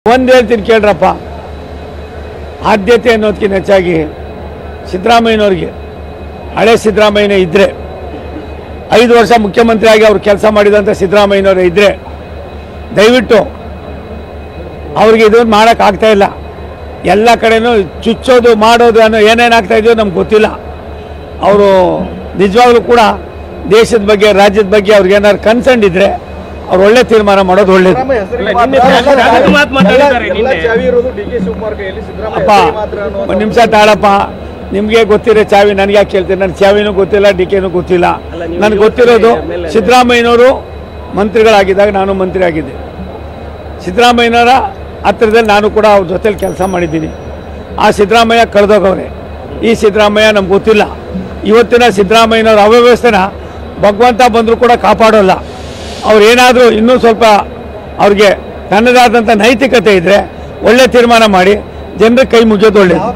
ಒಂದು ಹೇಳ್ತೀನಿ ಕೇಳ್ರಪ್ಪ, ಆದ್ಯತೆ ಅನ್ನೋದಕ್ಕಿಂತ ಹೆಚ್ಚಾಗಿ ಸಿದ್ದರಾಮಯ್ಯನವ್ರಿಗೆ, ಹಳೆ ಸಿದ್ದರಾಮಯ್ಯನೇ ಇದ್ದರೆ 5 ವರ್ಷ ಮುಖ್ಯಮಂತ್ರಿ ಆಗಿ ಅವ್ರು ಕೆಲಸ ಮಾಡಿದಂಥ ಸಿದ್ದರಾಮಯ್ಯನವರೇ ಇದ್ದರೆ ದಯವಿಟ್ಟು ಅವ್ರಿಗೆ ಇದನ್ನು ಮಾಡೋಕ್ಕಾಗ್ತಾ ಇಲ್ಲ. ಎಲ್ಲ ಕಡೆನೂ ಚುಚ್ಚೋದು ಮಾಡೋದು ಅನ್ನೋ ಏನೇನಾಗ್ತಾ ಇದೆಯೋ ನಮ್ಗೆ ಗೊತ್ತಿಲ್ಲ. ಅವರು ನಿಜವಾಗ್ಲೂ ಕೂಡ ದೇಶದ ಬಗ್ಗೆ, ರಾಜ್ಯದ ಬಗ್ಗೆ ಅವ್ರಿಗೆ ಏನಾದ್ರು ಕನ್ಸರ್ನ್ ಇದ್ದರೆ ಅವ್ರು ಒಳ್ಳೆ ತೀರ್ಮಾನ ಮಾಡೋದು ಒಳ್ಳೇದು. ಅಪ್ಪ ಒಂದು ನಿಮಿಷ ತಾಳಪ್ಪ, ನಿಮಗೆ ಗೊತ್ತಿರೋ ಚಾವಿ ನನಗೆ ಯಾಕೆ ಕೇಳ್ತೀನಿ? ನನ್ನ ಚಾವಿನೂ ಗೊತ್ತಿಲ್ಲ, ಡಿಕೆನೂ ಗೊತ್ತಿಲ್ಲ. ನನಗೆ ಗೊತ್ತಿರೋದು ಸಿದ್ದರಾಮಯ್ಯನವರು ಮಂತ್ರಿಗಳಾಗಿದ್ದಾಗ ನಾನು ಮಂತ್ರಿ ಆಗಿದ್ದೆ. ಸಿದ್ದರಾಮಯ್ಯನವರ ಹತ್ತಿರದಲ್ಲಿ ನಾನು ಕೂಡ ಅವ್ರ ಜೊತೆಲಿ ಕೆಲಸ ಮಾಡಿದ್ದೀನಿ. ಆ ಸಿದ್ದರಾಮಯ್ಯ ಕಳೆದೋಗವ್ರೆ, ಈ ಸಿದ್ದರಾಮಯ್ಯ ನಮ್ಗೆ ಗೊತ್ತಿಲ್ಲ. ಇವತ್ತಿನ ಸಿದ್ದರಾಮಯ್ಯನವ್ರ ಅವ್ಯವಸ್ಥೆನ ಭಗವಂತ ಬಂದರೂ ಕೂಡ ಕಾಪಾಡೋಲ್ಲ. ಅವ್ರೇನಾದರೂ ಇನ್ನೂ ಸ್ವಲ್ಪ ಅವ್ರಿಗೆ ತನ್ನದಾದಂಥ ನೈತಿಕತೆ ಇದ್ದರೆ ಒಳ್ಳೆ ತೀರ್ಮಾನ ಮಾಡಿ ಜನರಿಗೆ ಕೈ ಮುಗಿಯೋದು ಒಳ್ಳೆಯದು.